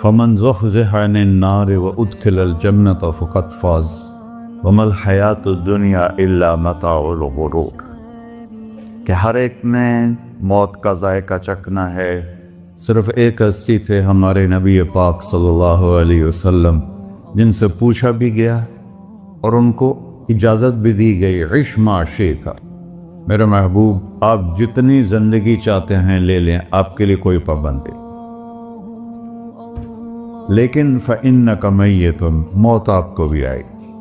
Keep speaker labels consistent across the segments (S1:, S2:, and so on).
S1: فمن زحزح عن النار وادخل الجنة فقد فاز وما الحیات الدنیا الا متاع الغرور، کہ ہر ایک نے موت کا ذائقہ چکھنا ہے۔ صرف ایک ہستی تھے ہمارے نبی پاک صلی اللہ علیہ وسلم، جن سے پوچھا بھی گیا اور ان کو اجازت بھی دی گئی، عش ما شئت، میرے محبوب آپ جتنی زندگی چاہتے ہیں لے لیں، آپ کے لیے کوئی پابندی، لیکن فإنک میت، موت آپ کو بھی آئے گی،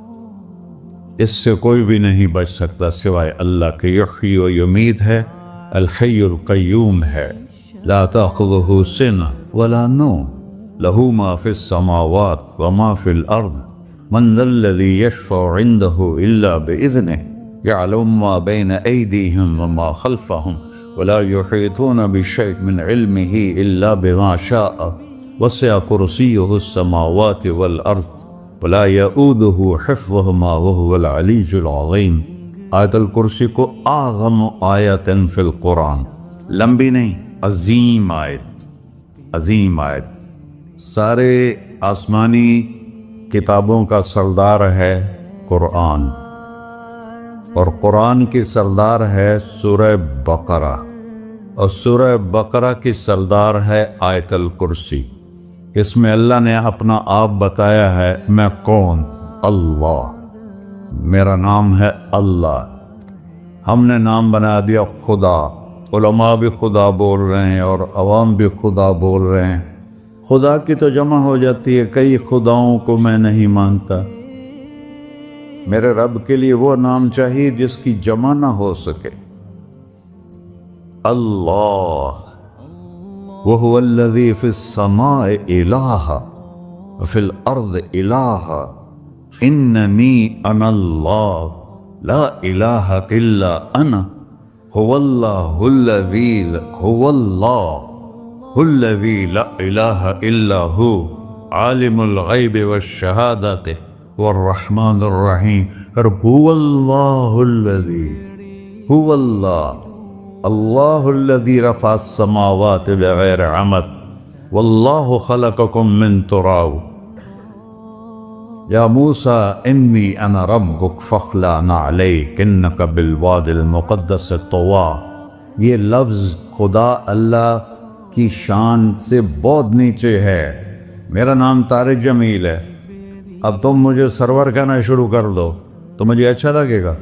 S1: اس سے کوئی بھی نہیں بچ سکتا سوائے اللہ کے۔ یحیی و یمیت ہے، الحی القیوم ہے، لا تأخذہ سنہ ولا نوم، لہ ما فی السماوات وما فی الارض، من ذا الذی یشفع عنده الا بإذنہ، يعلم ما بين أيديهم وما خلفهم ولا يحيطون بشيء من علمه إلا بما شاء وسع كرسيه السماوات والأرض ولا يؤوده حفظهما وهو العلي العظيم۔ آیت الکرسی کو اعظم آیت فی القرآن، لمبی نہیں، عظیم آیت، عظیم آیت، سارے آسمانی کتابوں کا سردار ہے قرآن، اور قرآن کی سردار ہے سورہ بقرہ، اور سورہ بقرہ کی سردار ہے آیت الکرسی۔ اس میں اللہ نے اپنا آپ بتایا ہے، میں کون؟ اللہ، میرا نام ہے اللہ۔ ہم نے نام بنا دیا خدا، علماء بھی خدا بول رہے ہیں اور عوام بھی خدا بول رہے ہیں۔ خدا کی تو جمع ہو جاتی ہے، کئی خداؤں کو میں نہیں مانتا، میرے رب کے لیے وہ نام چاہیے جس کی جمع نہ ہو سکے۔ اللہ، وہو الذی فی السماء الہ وفی الارض الہ، اننی انا اللہ لا الہ الا انا، هو اللہ الذی لا الہ الا ہو، عالم الغیب والشہادۃ والرحمن الرحیم۔ هو اللہ الذی، هو اللہ، اللہ الذی رفع السماوات بغیر عمد، واللہ خلقکم من تراب، یا موسیٰ انی انا ربک فاخلع نعلیک انک بالوادی المقدس طویٰ۔ یہ لفظ خدا اللہ کی شان سے بہت نیچے ہے۔ میرا نام طارق جمیل ہے، اب تم مجھے سرور کہنا شروع کر دو تو مجھے اچھا لگے گا؟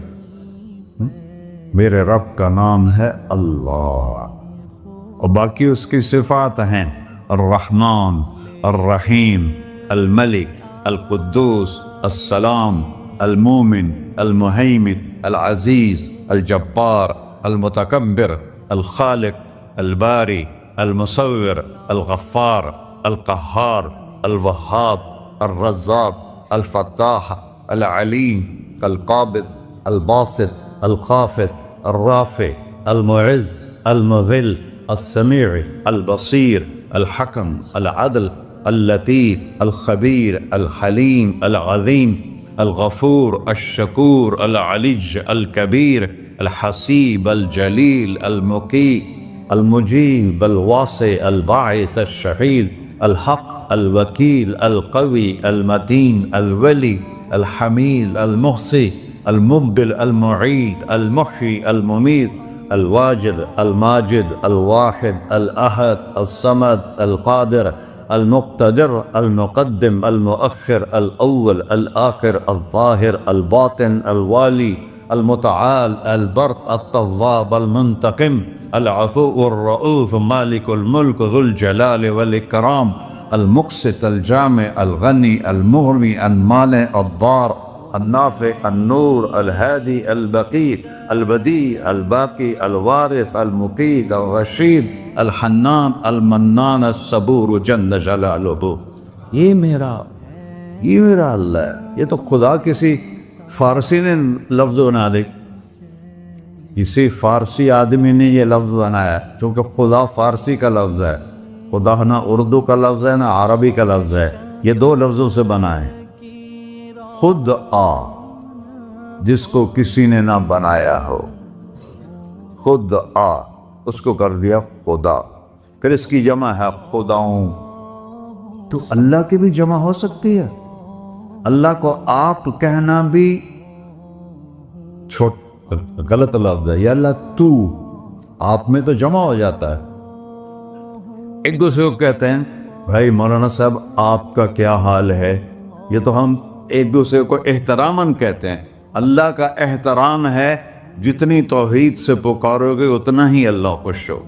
S1: میرے رب کا نام ہے اللہ، اور باقی اس کی صفات ہیں الرحمن، الرحیم، الملک، القدوس، السلام، المومن، المہیمن، العزیز، الجبار، المتکبر، الخالق، الباری، المصور، الغفار، القہار، الوہاب، الرزاق، الفتاح، العلیم، القابض، الباسط، الخافض، الرافع، المعز، المذل، السمیع، البصیر، الحکم، العدل، اللطیف، الخبیر، الحلیم، العظیم، الغفور، الشکور، العلی، الکبیر، الحسیب، الجلیل، المقیت، المجیب، الواسع، الباعث، الشہید، الحق، الوکیل، القوی، المتین، الولی، الحمید، المحصی، المبدل، المعید، المحیی، الممیت، الواجد، الماجد، الواحد، الأحد، الصمد، القادر، المقتدر، المقدم، المؤخر، الأول، الآخر، الظاهر، الباطن، الوالي، المتعال، البر، التواب، المنتقم، العفو، الرؤوف، مالك الملك، ذو الجلال والإكرام، المقسط، الجامع، الغني، المغني، المانع، الضار، النافع، النور، الهادي، البقي، البديع، الباقي، الوارث، المقيت، الرشيد، الحنان، المنان، الصبور جل جلالہ۔ یہ میرا اللہ ہے۔ یہ تو خدا کسی فارسی نے لفظ بنا دے، کسی فارسی آدمی نے یہ لفظ بنایا، چونکہ خدا فارسی کا لفظ ہے، خدا نہ اردو کا لفظ ہے نہ عربی کا لفظ ہے، یہ دو لفظوں سے بنا ہے۔ خود آ، جس کو کسی نے نہ بنایا ہو، خود آ، اس کو کر دیا خدا۔ پھر اس کی جمع ہے خداؤں، تو اللہ کی بھی جمع ہو سکتی ہے؟ اللہ کو آپ کہنا بھی غلط لفظ ہے. یا اللہ تو، آپ میں تو جمع ہو جاتا ہے. ایک دوسرے کو کہتے ہیں بھائی مولانا صاحب آپ کا کیا حال ہے. یہ تو ہم ایک دوسرے کو احتراماً کہتے ہیں. اللہ کا احترام ہے جتنی توحید سے پکارو گے اتنا ہی اللہ خوش ہو.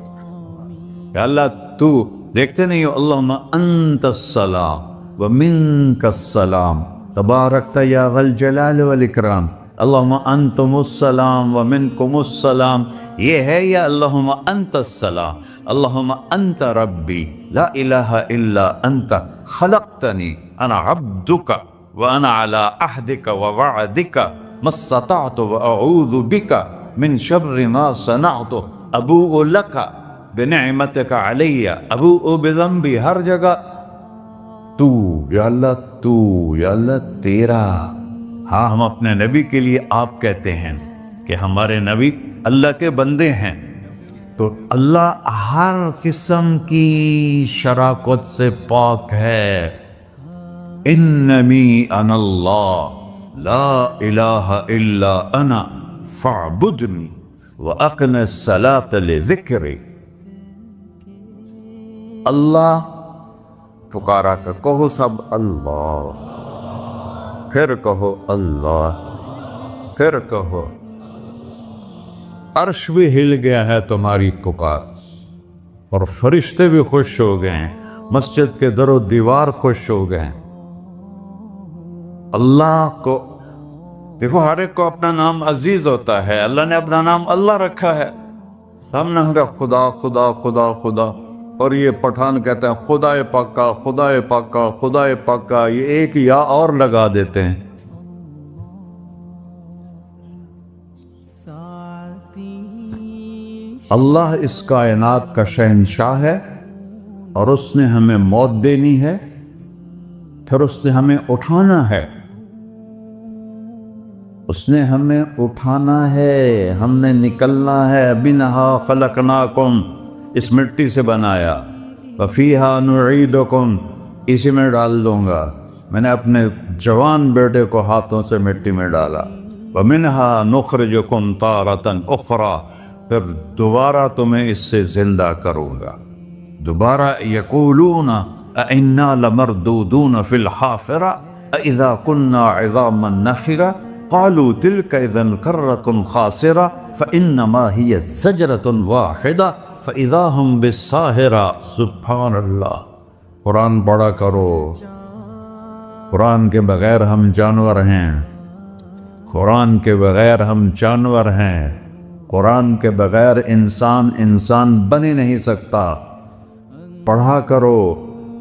S1: یا اللہ تو، دیکھتے نہیں ہو اللہم انت السلام ومنک السلام تبارکت یا ذا الجلال والاکرام. اللہم انتم السلام ومنکم السلام یہ ہے، یا اللہم انت السلام اللہم انت ربی لا الہ الا انت خلقتنی انا عبدک وانا علی عہدک ووعدک ما استطعت واعوذ بک من شر ما صنعت ابوء لک بنعمتک علی ابوء بذنبی. ہر جگہ تو، یا اللہ تو، یا اللہ تیرا. ہاں ہم اپنے نبی کے لیے آپ کہتے ہیں کہ ہمارے نبی اللہ کے بندے ہیں. تو اللہ ہر قسم کی شراکت سے پاک ہے. اننی انا اللہ لا الہ الا انا فاعبدنی واقم الصلاۃ لذکری. اللہ پکارا کر کہو سب اللہ، پھر کہو اللہ، پھر کہو. عرش بھی ہل گیا ہے تمہاری پکار، اور فرشتے بھی خوش ہو گئے ہیں، مسجد کے در و دیوار خوش ہو گئے ہیں. اللہ کو دیکھو، ہر ایک کو اپنا نام عزیز ہوتا ہے. اللہ نے اپنا نام اللہ رکھا ہے. ہم نے کہا خدا خدا خدا خدا، اور یہ پٹھان کہتے ہیں خدا پاکا خدا پاکا خدا پاکا. یہ ایک یا اور لگا دیتے ہیں. اللہ اس کائنات کا شہنشاہ ہے، اور اس نے ہمیں موت دینی ہے، پھر اس نے ہمیں اٹھانا ہے. اس نے ہمیں اٹھانا ہے، ہم نے نکلنا ہے. منہا خلقناکم، اس مٹی سے بنایا. وفیہا نعیدکم، اسی میں ڈال دوں گا. میں نے اپنے جوان بیٹے کو ہاتھوں سے مٹی میں ڈالا. ومنہا نخرجکم تارۃ اخری، پھر دوبارہ تمہیں اس سے زندہ کروں گا. دوبارہ یقولون اِنَّا لَمَرْدُودُونَ فِي الْحَافِرَةِ اِذَا كُنَّا عِظَامًا نَخِرَةً قَالُوا تِلْكَ إِذًا كَرَّةٌ خَاسِرَةٌ فَإِنَّمَا هِيَ زَجْرَةٌ وَاحِدَةٌ فَإِذَا هُمْ بِالسَّاهِرَةِ. سبحان اللہ. قرآن پڑھا کرو. قرآن کے بغیر ہم جانور ہیں. قرآن کے بغیر ہم جانور ہیں. قرآن کے بغیر انسان بن ہی نہیں سکتا. پڑھا کرو.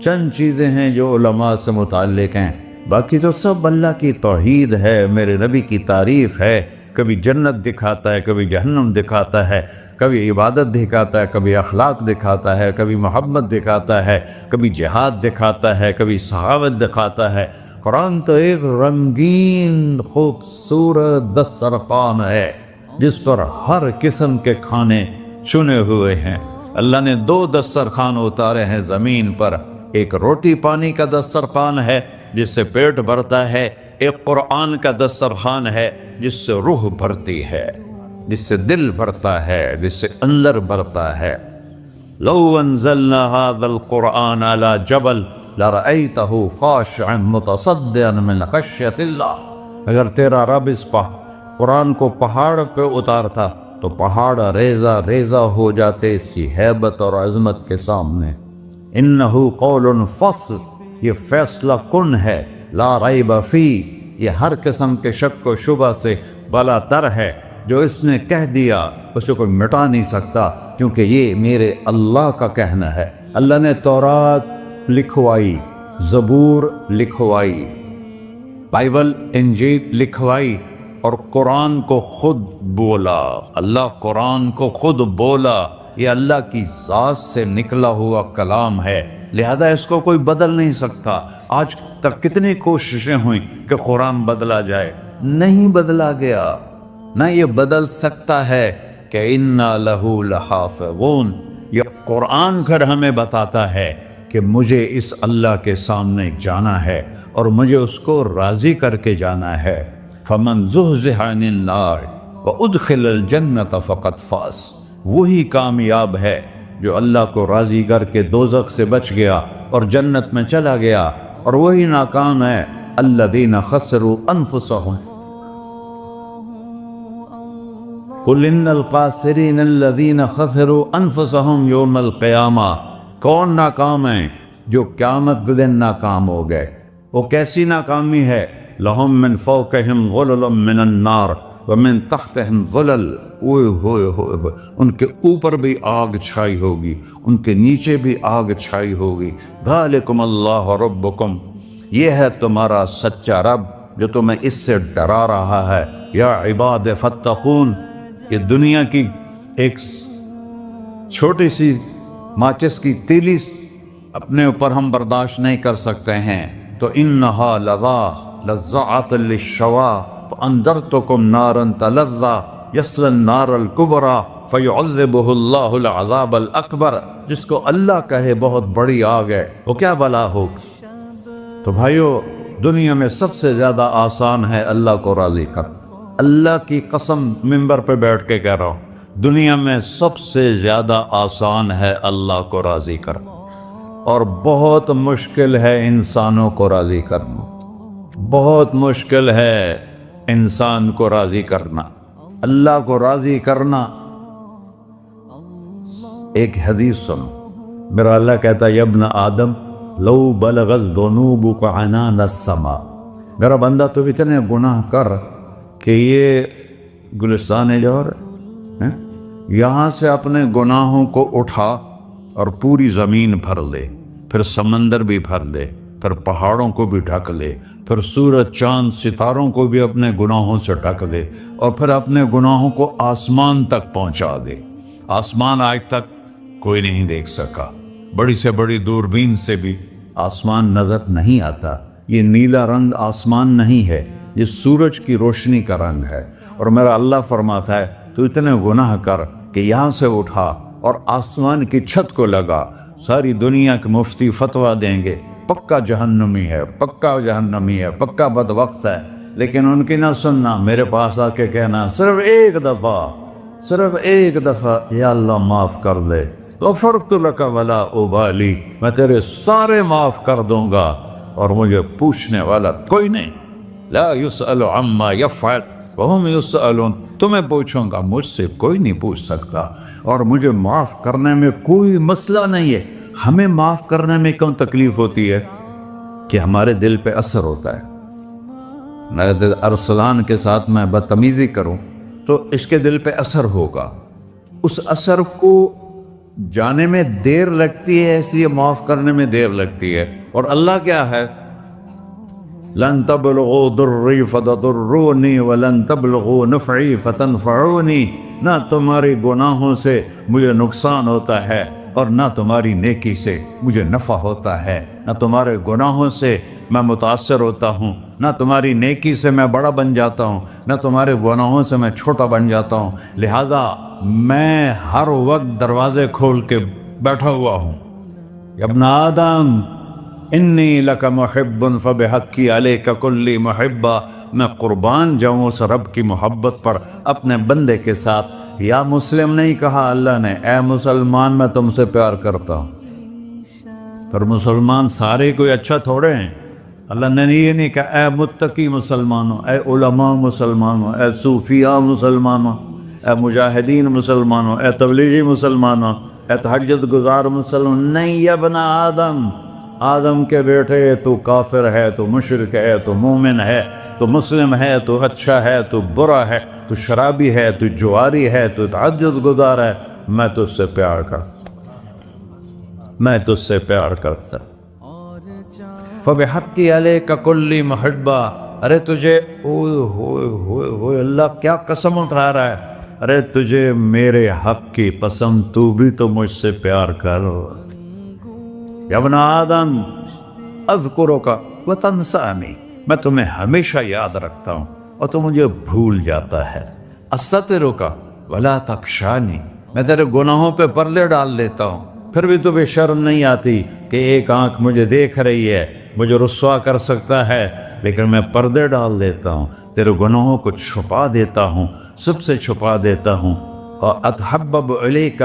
S1: چند چیزیں ہیں جو علماء سے متعلق ہیں، باقی تو سب اللہ کی توحید ہے، میرے نبی کی تعریف ہے. کبھی جنت دکھاتا ہے، کبھی جہنم دکھاتا ہے، کبھی عبادت دکھاتا ہے، کبھی اخلاق دکھاتا ہے، کبھی محبت دکھاتا ہے، کبھی جہاد دکھاتا ہے، کبھی سخاوت دکھاتا ہے. قرآن تو ایک رنگین خوبصورت دسترخوان ہے جس پر ہر قسم کے کھانے چنے ہوئے ہیں. اللہ نے 2 دسترخوان اتارے ہیں زمین پر. ایک روٹی پانی کا دسترخوان ہے جس سے پیٹ بھرتا ہے، ایک قرآن کا دسترخوان ہے جس سے روح بھرتی ہے، جس سے دل بھرتا ہے، جس سے اندر بھرتا ہے. لو انزلنا هذا القرآن على جبل لرأيته خاشعا متصدعا من خشية الله. اگر تیرا رب اس قرآن کو پہاڑ پہ اتارتا تو پہاڑ ریزہ ریزہ ہو جاتے اس کی ہیبت اور عظمت کے سامنے. انہ قول فصل، یہ فیصلہ کن ہے. لا ریب فی، یہ ہر قسم کے شک و شبہ سے بلا تر ہے. جو اس نے کہہ دیا اسے کوئی مٹا نہیں سکتا، کیونکہ یہ میرے اللہ کا کہنا ہے. اللہ نے تورات لکھوائی، زبور لکھوائی، بائبل انجیل لکھوائی، اور قرآن کو خود بولا. اللہ قرآن کو خود بولا. یہ اللہ کی ذات سے نکلا ہوا کلام ہے، لہذا اس کو کوئی بدل نہیں سکتا. آج تک کتنی کوششیں ہوئیں کہ قرآن بدلا جائے، نہیں بدلا گیا. نہ یہ بدل سکتا ہے کہ اِنَّا لَهُ لَحَافِظُونَ. یہ قرآن گھر ہمیں بتاتا ہے
S2: کہ مجھے اس اللہ کے سامنے جانا ہے اور مجھے اس کو راضی کر کے جانا ہے۔ فمن زحزح عن النار وادخل الجنۃ فقد فاز، وہی کامیاب ہے جو اللہ کو راضی کر کے دوزخ سے بچ گیا اور جنت میں چلا گیا، اور وہی ناکام ہے الذین خسروا انفسهم قل ان الخاسرین الذین خسروا انفسهم یوم القیامہ۔ کون ناکام ہیں؟ جو قیامت کے دن ناکام ہو گئے۔ وہ کیسی ناکامی ہے؟ لہم من فوقہم ظلل من النار ومن تحتہم ظلل، ان کے اوپر بھی آگ چھائی ہوگی، ان کے نیچے بھی آگ چھائی ہوگی۔ ذالکم اللہ ربکم، یہ ہے تمہارا سچا رب جو تمہیں اس سے ڈرا رہا ہے۔ یا عباد فاتقون، یہ دنیا کی ایک چھوٹی سی ماچس کی تیلی اپنے اوپر ہم برداشت نہیں کر سکتے ہیں، تو انہا لذات للشوا فانذرتکم نارا تلظی یصلی النار الکبری فیعذبہ اللہ العذاب الاکبر۔ جس کو اللہ کہے بہت بڑی آگ ہے، وہ کیا بلا ہوگی؟ تو بھائیو، دنیا میں سب سے زیادہ آسان ہے اللہ کو راضی کر۔ اللہ کی قسم منبر پہ بیٹھ کے کہہ رہا ہوں، دنیا میں سب سے زیادہ آسان ہے اللہ کو راضی کر، اور بہت مشکل ہے انسانوں کو راضی کرنا، بہت مشکل ہے انسان کو راضی کرنا۔ اللہ کو راضی کرنا، ایک حدیث سنو، میرا اللہ کہتا ہے یا ابن آدم لو بلغت ذنوبک عنان السماء، میرا بندہ تو اتنے گناہ کر کہ یہ گلستان جوہر ہے، یہاں سے اپنے گناہوں کو اٹھا اور پوری زمین بھر لے، پھر سمندر بھی بھر لے، پھر پہاڑوں کو بھی ڈھک لے، پھر سورج چاند ستاروں کو بھی اپنے گناہوں سے ڈھک دے، اور پھر اپنے گناہوں کو آسمان تک پہنچا دے۔ آسمان آج تک کوئی نہیں دیکھ سکا، بڑی سے بڑی دوربین سے بھی آسمان نظر نہیں آتا۔ یہ نیلا رنگ آسمان نہیں ہے، یہ سورج کی روشنی کا رنگ ہے۔ اور میرا اللہ فرماتا ہے تو اتنے گناہ کر کہ یہاں سے اٹھا اور آسمان کی چھت کو لگا، ساری دنیا کے مفتی فتویٰ دیں گے پکا جہنمی ہے، پکا جہنمی ہے، پکا بدوقت ہے، لیکن ان کی نہ سننا، میرے پاس آ کے کہنا صرف ایک دفعہ یا اللہ معاف کر دے، غفرت لک ولا ابالی، میں تیرے سارے معاف کر دوں گا اور مجھے پوچھنے والا کوئی نہیں۔ لا یسأل عما یفعل وہم یسألون، تمہیں پوچھوں گا، مجھ سے کوئی نہیں پوچھ سکتا، اور مجھے معاف کرنے میں کوئی مسئلہ نہیں ہے۔ ہمیں معاف کرنے میں کیوں تکلیف ہوتی ہے؟ کہ ہمارے دل پہ اثر ہوتا ہے۔ میرے دل ارسلان کے ساتھ میں بدتمیزی کروں تو اس کے دل پہ اثر ہوگا، اس اثر کو جانے میں دیر لگتی ہے، اس لیے معاف کرنے میں دیر لگتی ہے۔ اور اللہ کیا ہے؟ لن تبلغوا ضری فتضرونی ولن تبلغوا نفعی فتنفعونی، نہ تمہاری گناہوں سے مجھے نقصان ہوتا ہے اور نہ تمہاری نیکی سے مجھے نفع ہوتا ہے، نہ تمہارے گناہوں سے میں متاثر ہوتا ہوں، نہ تمہاری نیکی سے میں بڑا بن جاتا ہوں، نہ تمہارے گناہوں سے میں چھوٹا بن جاتا ہوں، لہذا میں ہر وقت دروازے کھول کے بیٹھا ہوا ہوں۔ یا ابن آدم انی لک محب فبحقی علیک کلی محبہ، میں قربان جاؤں اس رب کی محبت پر اپنے بندے کے ساتھ۔ یا مسلم نہیں کہا اللہ نے، اے مسلمان میں تم سے پیار کرتا ہوں۔ پر مسلمان سارے کوئی اچھا تھوڑے ہیں، اللہ نے یہ نہیں کہا اے متقی مسلمانوں، اے علماء مسلمانوں، اے صوفیاء مسلمانوں، اے مجاہدین مسلمانوں، اے تبلیغی مسلمانوں، اے تہجد گزار مسلمان، نہیں یا ابن آدم، آدم کے بیٹے، تو کافر ہے، تو مشرک ہے، تو مومن ہے، تو مسلم ہے، تو اچھا ہے، تو برا ہے، تو شرابی ہے، تو جواری ہے، تو تہجد گزار ہے، میں تجھ سے پیار کرتا فبحقی علیک کلی محبہ۔ ارے تجھے اوئے اللہ کیا قسم اٹھا رہا ہے، ارے تجھے میرے حق کی قسم، تو بھی تو مجھ سے پیار کر۔ یا ابن آدم اذکرک وتنسانی، میں تمہیں ہمیشہ یاد رکھتا ہوں اور تو مجھے بھول جاتا ہے۔ استترک ولا تخشانی، میں تیرے گناہوں پہ پردے ڈال دیتا ہوں پھر بھی تمہیں شرم نہیں آتی کہ ایک آنکھ مجھے دیکھ رہی ہے، مجھے رسوا کر سکتا ہے، لیکن میں پردے ڈال دیتا ہوں، تیرے گناہوں کو چھپا دیتا ہوں، سب سے چھپا دیتا ہوں۔ اور اتحبب الیک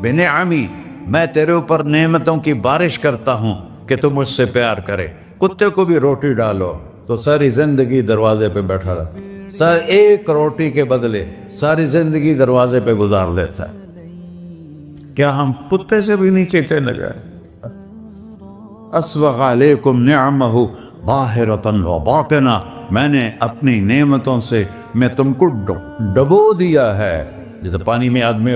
S2: بنعمی، میں تیرے اوپر نعمتوں کی بارش کرتا ہوں کہ تم مجھ سے پیار کرے۔ کتے کو بھی روٹی ڈالو تو ساری زندگی دروازے پہ بیٹھا رہتا، ایک روٹی کے بدلے ساری زندگی دروازے پہ گزار دیتا ہے۔ کیا ہم کتے سے بھی نیچے چلے گئے؟ اسبغ علیکم نعمہ ظاہرۃ و باطنہ، میں نے اپنی نعمتوں سے میں تم کو ڈبو دیا ہے۔ جیسے پانی میں آدمی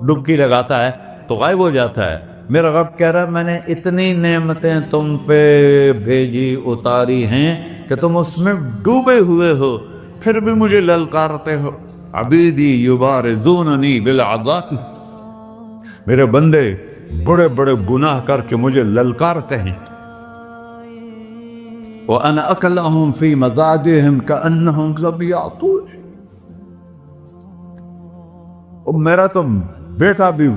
S2: ڈبکی لگاتا ہے تو غائب ہو جاتا ہے، میرا رب کہہ رہا ہے میں نے اتنی نعمتیں تم پہ بھیجی اتاری ہیں کہ تم اس میں ڈوبے ہوئے ہو، پھر بھی مجھے للکارتے ہو۔ عبیدی یبارزوننی بالعذاب، میرے بندے بڑے بڑے گناہ کر کے مجھے للکارتے ہیں۔ وَأَنَا أَكْلَهُمْ فِي مَزَاجِهِمْ كَأَنَّهُمْ ظَبِيَّةٌ، اور میرا تو بیٹا بھی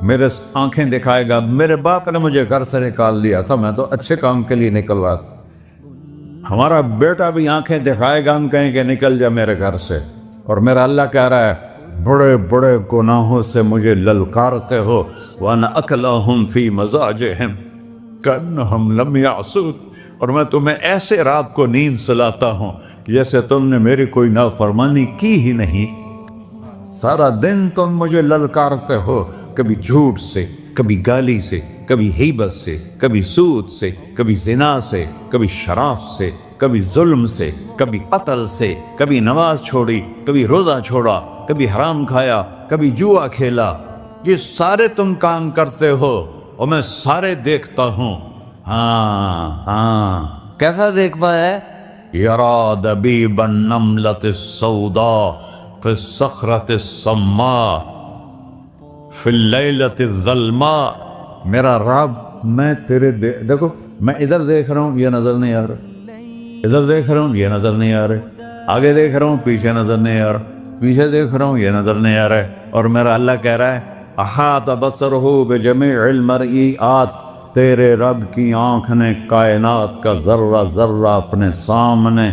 S2: میرے آنکھیں دکھائے گا، میرے باپ نے مجھے گھر سے نکال دیا تھا، میں تو اچھے کام کے لیے نکل رہا تھا، ہمارا بیٹا بھی آنکھیں دکھائے گا، ہم کہیں کہ نکل جا میرے گھر سے، اور میرا اللہ کہہ رہا ہے بڑے بڑے گناہوں سے مجھے للکارتے ہو۔ وَأَنَا أَكْلَهُمْ فِي مَزَاجِهِمْ كَأَنَّهُمْ لَمْ يَعْصُونِ، اور میں تمہیں ایسے رات کو نیند سلاتا ہوں کہ جیسے تم نے میری کوئی نافرمانی کی ہی نہیں۔ سارا دن تم مجھے للکارتے ہو، کبھی جھوٹ سے، کبھی گالی سے، کبھی غیبت سے، کبھی سود سے، کبھی زنا سے، کبھی شراب سے، کبھی ظلم سے، کبھی قتل سے، کبھی نماز چھوڑی، کبھی روزہ چھوڑا، کبھی حرام کھایا، کبھی جوا کھیلا۔ یہ سارے تم کام کرتے ہو اور میں سارے دیکھتا ہوں۔ ہاں کیسا دیکھتا ہے؟ یرا دبیب النملۃ السوداء فی الصخرۃ الصماء فی اللیلۃ الظلماء، میرا رب میں تیرے دیکھو، میں ادھر دیکھ رہا ہوں یہ نظر نہیں آ رہا، ادھر دیکھ رہا ہوں یہ نظر نہیں آ رہا، آگے دیکھ رہا ہوں پیچھے نظر نہیں آ رہا، پیچھے دیکھ رہا ہوں یہ نظر نہیں آ رہا ہے، اور میرا اللہ کہہ رہا ہے احاط بصرہ بجمیع المرئیات، تیرے رب کی آنکھ نے کائنات کا ذرہ ذرہ اپنے سامنے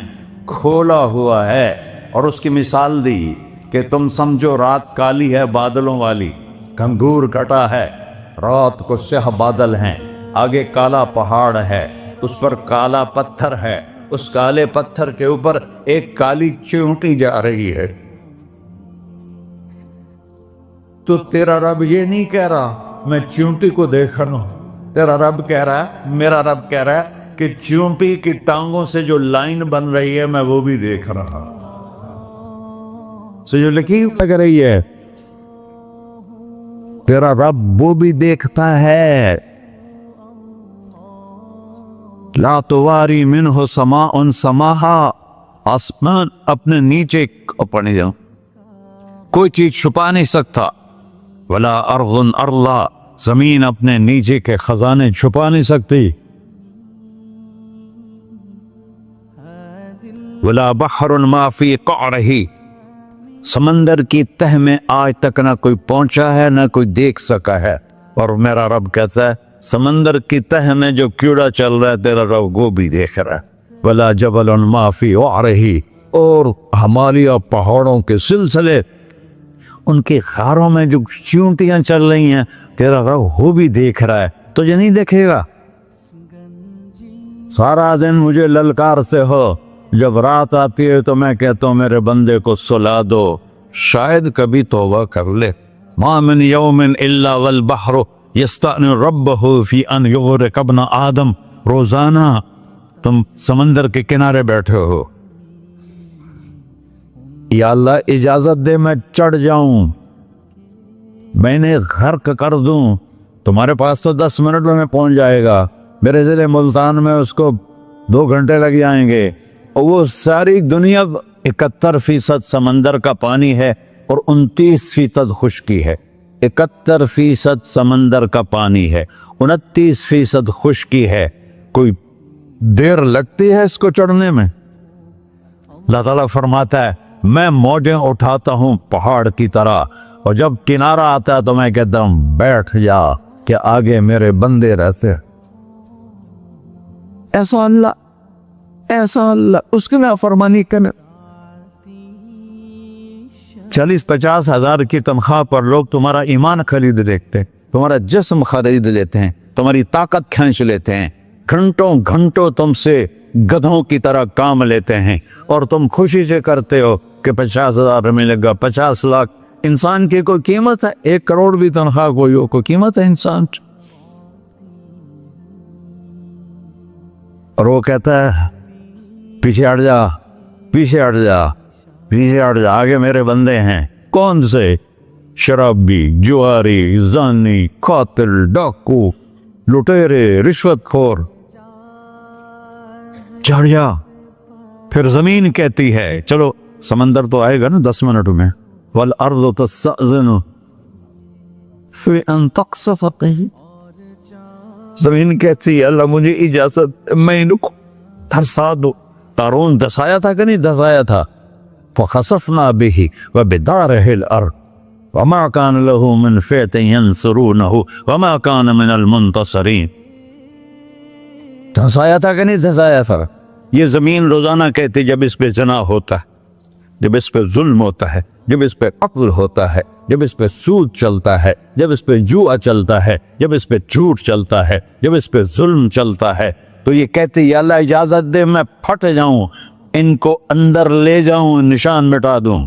S2: کھولا ہوا ہے، اور اس کی مثال دی کہ تم سمجھو رات کالی ہے بادلوں والی، گھنگور کٹا ہے، رات کو سیاہ بادل ہیں، آگے کالا پہاڑ ہے، اس پر کالا پتھر ہے، اس کالے پتھر کے اوپر ایک کالی چیونٹی جا رہی ہے۔ تو تیرا رب یہ نہیں کہہ رہا میں چیونٹی کو دیکھ رہا ہوں، تیرا رب کہہ رہا ہے، میرا رب کہہ رہا ہے کہ چیونٹی کی ٹانگوں سے جو لائن بن رہی ہے میں وہ بھی دیکھ رہا ہوں، جو لکیر لگ رہی ہے تیرا رب وہ بھی دیکھتا ہے۔ لا تواری منہ سماء سماہا، آسمان اپنے نیچے پڑھنے جاؤں کوئی چیز چھپا نہیں سکتا، ولا ارض ارضا، زمین اپنے نیچے کے خزانے چھپا نہیں سکتی، ولا بحر ما فی قعرہ، سمندر کی تہ میں آج تک نہ کوئی پہنچا ہے نہ کوئی دیکھ سکا ہے، اور میرا رب کہتا ہے سمندر کی تہ میں جو کیڑا چل رہا ہے تیرا رب وہ بھی دیکھ رہا ہے، ولا جبل ما فی وعرہ، اور ہمالیہ پہاڑوں کے سلسلے ان کے خاروں میں جو چیونٹیاں چل رہی ہیں تیرا رب وہ بھی دیکھ رہا ہے، تجھے نہیں دیکھے گا؟ سارا دن مجھے للکارتے ہو، جب رات آتی ہے تو میں کہتا ہوں میرے بندے کو سلا دو، شاید کبھی توبہ کر لے۔ ما من یوم الا والبحر یستأن ربہ فی ان یغرق ابن آدم، روزانہ تم سمندر کے کنارے بیٹھے ہو، یا اللہ اجازت دے میں چڑھ جاؤں، میں نے غرق کر دوں، تمہارے پاس تو 10 منٹ میں پہنچ جائے گا، میرے ضلع ملتان میں اس کو 2 گھنٹے لگ جائیں گے، اور وہ ساری دنیا 71% سمندر کا پانی ہے اور 29% خشکی ہے، 71% سمندر کا پانی ہے، 29% خشکی ہے، کوئی دیر لگتی ہے اس کو چڑھنے میں؟ اللہ تعالیٰ فرماتا ہے میں موجیں اٹھاتا ہوں پہاڑ کی طرح، اور جب کنارہ آتا ہے تو میں کہتا ہوں بیٹھ جا کہ آگے میرے بندے رہتے۔ ایسا اللہ اس کی نافرمانی کرنے۔ 40-50 ہزار کی تنخواہ پر لوگ تمہارا ایمان خرید لیتے ہیں، تمہارا جسم خرید لیتے ہیں، تمہاری طاقت کھینچ لیتے ہیں، گھنٹوں تم سے گدھوں کی طرح کام لیتے ہیں، اور تم خوشی سے کرتے ہو کہ 50,000 ملے گا، 50 لاکھ۔ انسان کی کوئی قیمت ہے؟ 1 کروڑ بھی تنخواہ کوئی قیمت ہے انسان؟ اور وہ کہتا ہے پیچھے ہٹ جا، پیچھے ہٹ جا، پیچھے ہٹ جا، آگے میرے بندے ہیں۔ کون سے؟ شرابی، جواری، زانی، قاتل، ڈاکو، لٹیرے، رشوت خور۔ چڑھ جا۔ پھر زمین کہتی ہے چلو، سمندر تو آئے گا نا 10 منٹ میں، والارض تستأذن فی ان تقصف قیل۔ زمین کہتی ہے اللہ مجھے اجازت، میں ان کو دھسا دو۔ قارون دھسایا تھا کہ نہیں دھسایا تھا؟ فخسفنا به وبداره الارض وما كان له من فئة ينصرونه وما كان من المنتصرين۔ دھسایا تھا کہ نہیں دھسایا تھا؟ یہ زمین روزانہ کہتی جب اس پہ زنا ہوتا ہے، جب اس پہ ظلم ہوتا ہے، جب اس پہ قتل ہوتا ہے، جب اس پہ سود چلتا ہے، جب اس پہ جوا چلتا ہے، جب اس پہ جھوٹ چلتا ہے، جب اس پہ ظلم چلتا ہے، تو یہ کہتے یا اللہ اجازت دے میں پھٹ جاؤں، ان کو اندر لے جاؤں، نشان مٹا دوں۔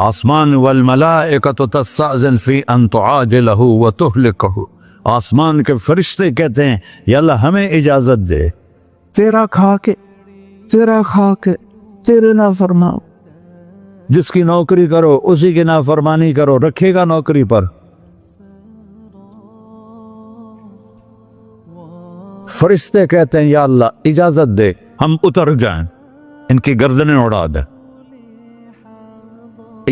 S2: آسمان والملائکۃ تستأذن فی ان تعاجلہ وتہلکہ۔ آسمان کے فرشتے کہتے ہیں یا اللہ ہمیں اجازت دے، تیرا کھا کے تیرے نافرمان، جس کی نوکری کرو اسی کی نافرمانی کرو، رکھے گا نوکری پر؟ فرشتے کہتے ہیں یا اللہ اجازت دے ہم اتر جائیں، ان کی گردنیں اڑا دے۔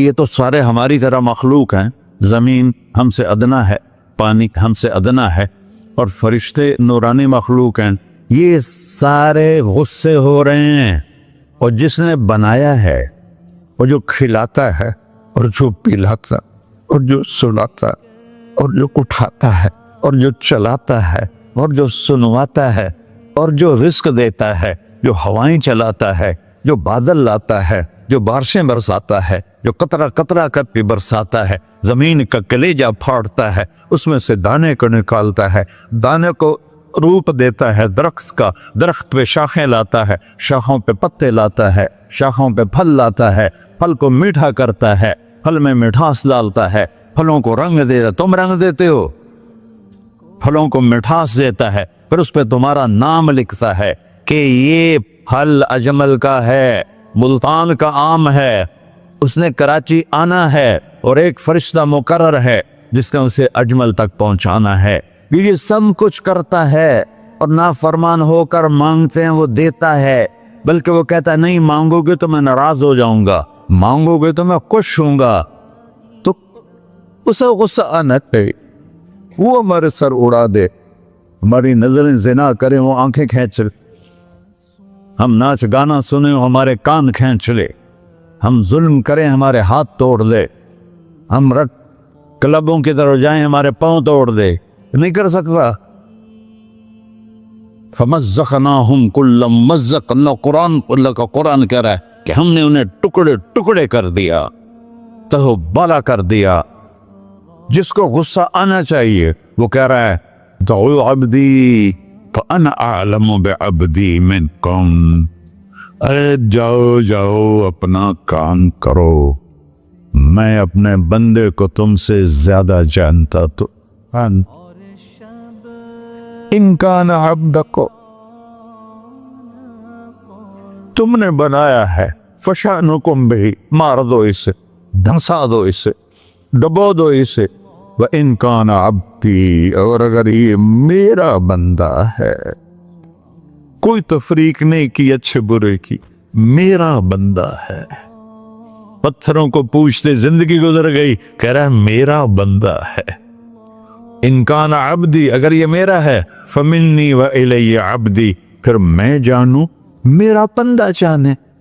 S2: یہ تو سارے ہماری طرح مخلوق ہیں، زمین ہم سے ادنا ہے، پانی ہم سے ادنا ہے، اور فرشتے نورانی مخلوق ہیں، یہ سارے غصے ہو رہے ہیں۔ اور جس نے بنایا ہے، اور جو کھلاتا ہے، اور جو پلاتا، اور جو سلاتا، اور جو اٹھاتا ہے، اور جو چلاتا ہے، اور جو سنواتا ہے، اور جو رزق دیتا ہے، جو ہوائیں چلاتا ہے، جو بادل لاتا ہے، جو بارشیں برساتا ہے، جو قطرہ قطرہ کر کے برساتا ہے، زمین کا کلیجہ پھاڑتا ہے، اس میں سے دانے کو نکالتا ہے، دانے کو روپ دیتا ہے درخت کا، درخت پہ شاخیں لاتا ہے، شاخوں پہ پتے لاتا ہے، شاخوں پہ پھل لاتا ہے، پھل کو میٹھا کرتا ہے، پھل میں مٹھاس ڈالتا ہے، پھلوں کو رنگ دیتا، تم رنگ دیتے ہو، پھلوں کو مٹھاس دیتا ہے، پھر اس پہ تمہارا نام لکھتا ہے کہ یہ پھل اجمل کا ہے، ملتان کا آم ہے، اس نے کراچی آنا ہے، اور ایک فرشتہ مقرر ہے جس کا اسے اجمل تک پہنچانا ہے۔ یہ سب کچھ کرتا ہے، اور نافرمان ہو کر مانگتے ہیں وہ دیتا ہے، بلکہ وہ کہتا ہے نہیں مانگو گے تو میں ناراض ہو جاؤں گا، مانگو گے تو میں خوش ہوں گا۔ تو اسے غصہ آنا چاہیے، وہ ہمارے سر اڑا دے، ہماری نظریں زنا کریں وہ آنکھیں کھینچ لے، ہم ناچ گانا سنیں ہمارے کان کھینچ لے، ہم ظلم کریں ہمارے ہاتھ توڑ لے، ہم کلبوں کی طرف جائیں ہمارے پاؤں توڑ دے، نہیں کر سکتا۔ فَمَزَّقْنَاهُمْ كُلَّ مُمَزَّقٍ، اللہ کا قرآن کہہ رہا ہے کہ ہم نے انہیں ٹکڑے ٹکڑے کر دیا، تہو بالا کر دیا۔ جس کو غصہ آنا چاہیے وہ کہہ رہا ہے دعو عبدی فَأَنَا أَعْلَمُ بِعَبْدِي مِنْكُمْ، ارے جاؤ جاؤ اپنا کام کرو، میں اپنے بندے کو تم سے زیادہ جانتا تو ان کان عبدک، تم نے بنایا ہے، فشانکم بہ، مار دو اسے، دھنسا دو اسے، ڈبو دو اسے، وَإِن كَانَ عَبْدِي، اور اگر یہ میرا بندہ ہے، کوئی تفریق نہیں کی اچھے برے کی، میرا بندہ ہے۔ پتھروں کو پوچھتے زندگی گزر گئی، کہہ رہا ہے میرا بندہ ہے۔ ان کان عبدی، اگر یہ میرا ہے، فمنی و الی عبدی، پھر میں جانوں میرا بندہ جانے،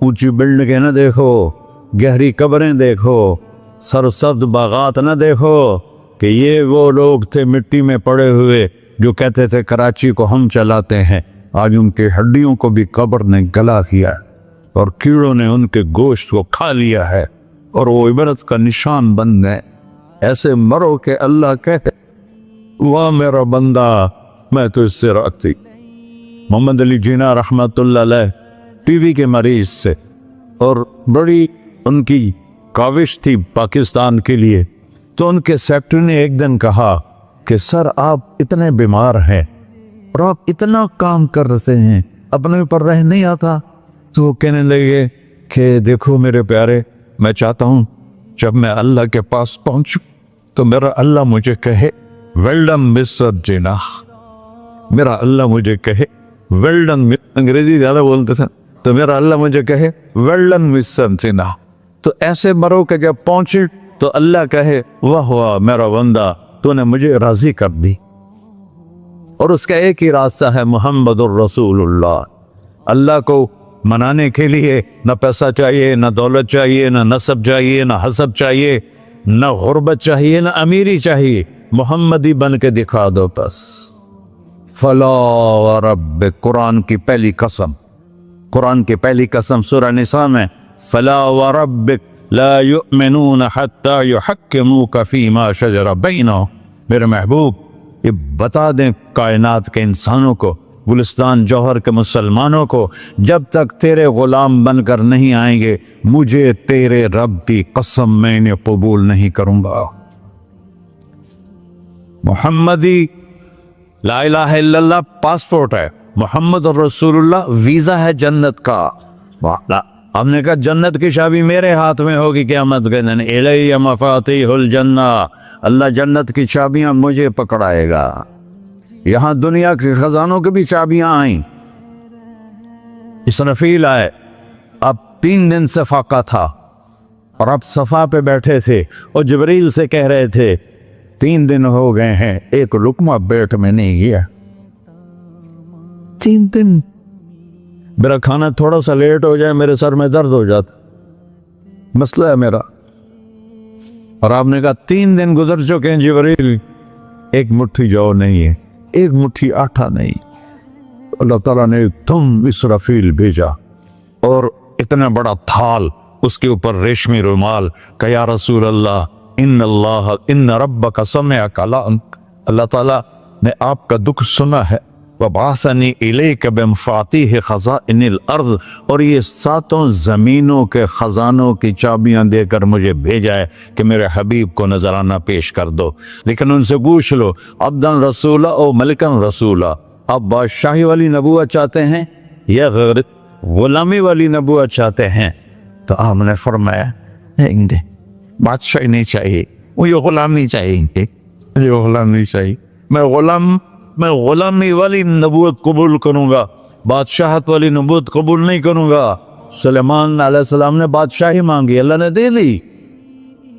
S2: اونچی بلڈنگیں نہ دیکھو، گہری قبریں دیکھو، سرسبز باغات نہ دیکھو کہ یہ وہ لوگ تھے مٹی میں پڑے ہوئے جو کہتے تھے کراچی کو ہم چلاتے ہیں، آج ان کے ہڈیوں کو بھی قبر نے گلا کیا اور کیڑوں نے ان کے گوشت کو کھا لیا ہے اور وہ عبرت کا نشان بن گئے۔ ایسے مرو کہ اللہ کہتے واہ میرا بندہ میں تو اس سے راضی۔ محمد علی جناح رحمت اللہ علیہ ٹی وی کے مریض سے، اور بڑی ان کی کاوش تھی پاکستان کے لیے، تو ان کے سیکٹری نے ایک دن کہا کہ سر آپ اتنے بیمار ہیں اور آپ اتنا کام کر رہے ہیں، اپنے اوپر رہ نہیں آتا؟ تو وہ کہنے لگے کہ دیکھو میرے پیارے، میں چاہتا ہوں جب میں اللہ کے پاس پہنچوں تو میرا اللہ مجھے کہے ویل ڈن مسٹر جناح، میرا اللہ مجھے کہے ویل ڈن، انگریزی زیادہ بولتے تھا، تو میرا اللہ مجھے کہے ویل ڈن مسٹر جناح۔ تو ایسے مرو کہ جب پہنچے تو اللہ کہے واہ واہ میرا بندہ تو نے مجھے راضی کر دی۔ اور اس کا ایک ہی راستہ ہے محمد الرسول اللہ۔ اللہ کو منانے کے لیے نہ پیسہ چاہیے، نہ دولت چاہیے، نہ نسب چاہیے، نہ حسب چاہیے، نہ غربت چاہیے، نہ امیری چاہیے، محمدی بن کے دکھا دو بس۔ فلا وربک، قرآن کی پہلی قسم، قرآن کی پہلی قسم سورہ نساء میں، فلا وربک لا یؤمنون حتی یحکموک فیما شجر بینہم۔ میرے محبوب یہ بتا دیں کائنات کے انسانوں کو، گلستان جوہر کے مسلمانوں کو، جب تک تیرے غلام بن کر نہیں آئیں گے مجھے تیرے رب کی قسم میں انہیں قبول نہیں کروں گا۔ محمدی لا الہ الا اللہ پاسپورٹ ہے، محمد الرسول اللہ ویزا ہے جنت کا۔ ہم نے کہا جنت کی چابی میرے ہاتھ میں ہوگی قیامت کے دن، الی مفاتیح الجنہ، اللہ جنت کی چابیاں مجھے پکڑائے گا۔ یہاں دنیا کے خزانوں کی بھی چابیاں آئیں۔ اسرافیل آئے، اب 3 دن سے فاقہ تھا اور اب صفا پہ بیٹھے تھے اور جبریل سے کہہ رہے تھے 3 دن ہو گئے ہیں ایک لقمہ پیٹ میں نہیں گیا، 3 دن میرا کھانا تھوڑا سا لیٹ ہو جائے میرے سر میں درد ہو جاتا، مسئلہ ہے میرا۔ اور آپ نے کہا 3 دن گزر چکے ہیں جبریل، ایک مٹھی جو نہیں ہے، ایک مٹھی آٹا نہیں۔ اللہ تعالیٰ نے تم اسرافیل بھیجا اور اتنا بڑا تھال، اس کے اوپر ریشمی رومال، کہ یا رسول اللہ ان ربک سمع کلامک، اللہ تعالیٰ نے آپ کا دکھ سنا ہے، وَبَعَثَنِي إِلَيْكَ بِمَفَاتِيحِ خَزَائِنِ الْأَرْضِ، اور یہ 7 زمینوں کے خزانوں کی چابیاں دے کر مجھے بھیجا ہے کہ میرے حبیب کو نذرانہ پیش کر دو۔ لیکن ان سے پوچھ لو عبدًا رسولہ او ملکن رسولہ، آپ بادشاہی والی نبوت چاہتے ہیں یا غیر غلامی والی نبوت چاہتے ہیں؟ تو آپ نے فرمایا نہیں، بادشاہی نہیں چاہیے، مجھے غلامی چاہیے، مجھے غلامی چاہیے، میں غلامی والی نبوت قبول کروں گا، بادشاہت والی نبوت قبول نہیں کروں گا۔ سلیمان علیہ السلام نے بادشاہی مانگی، اللہ نے دے دی،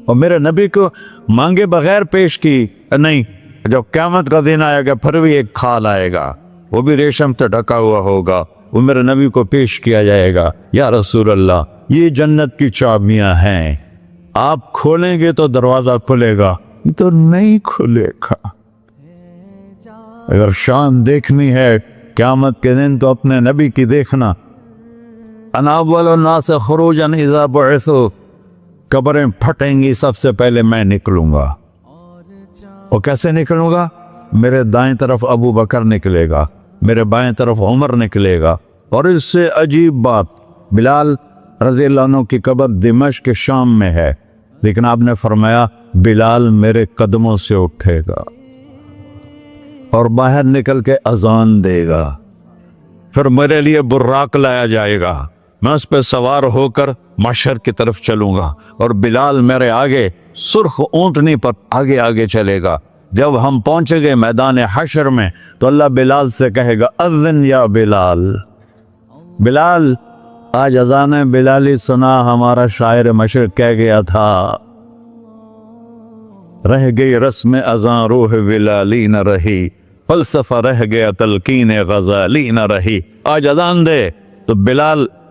S2: اور میرے نبی کو مانگے بغیر پیش کی نہیں۔ جب قیامت کا دن آئے گا پھر بھی ایک کھال آئے گا، وہ بھی ریشم سے ڈھکا ہوا ہوگا، وہ میرے نبی کو پیش کیا جائے گا، یا رسول اللہ یہ جنت کی چابیاں ہیں، آپ کھولیں گے تو دروازہ کھلے گا، تو نہیں کھلے گا۔ اگر شان دیکھنی ہے قیامت کے دن تو اپنے نبی کی دیکھنا۔ انا اول الناس خروجا اذا بعثوا، قبریں پھٹیں گی سب سے پہلے میں نکلوں گا، اور کیسے نکلوں گا؟ میرے دائیں طرف ابو بکر نکلے گا، میرے بائیں طرف عمر نکلے گا، اور اس سے عجیب بات، بلال رضی اللہ عنہ کی قبر دمشق کے شام میں ہے، لیکن آپ نے فرمایا بلال میرے قدموں سے اٹھے گا اور باہر نکل کے اذان دے گا، پھر میرے لیے براق لایا جائے گا، میں اس پہ سوار ہو کر محشر کی طرف چلوں گا، اور بلال میرے آگے سرخ اونٹنی پر آگے آگے چلے گا۔ جب ہم پہنچے گے میدان حشر میں تو اللہ بلال سے کہے گا اذن یا بلال، بلال آج اذان بلالی سنا، ہمارا شاعر مشرق کہہ گیا تھا، رہ گئی رسم اذان روح بلالی نہ رہی، فلسفہ رہ گیا تلقین غزالی نہ رہی۔ آج اذان دے تو بلال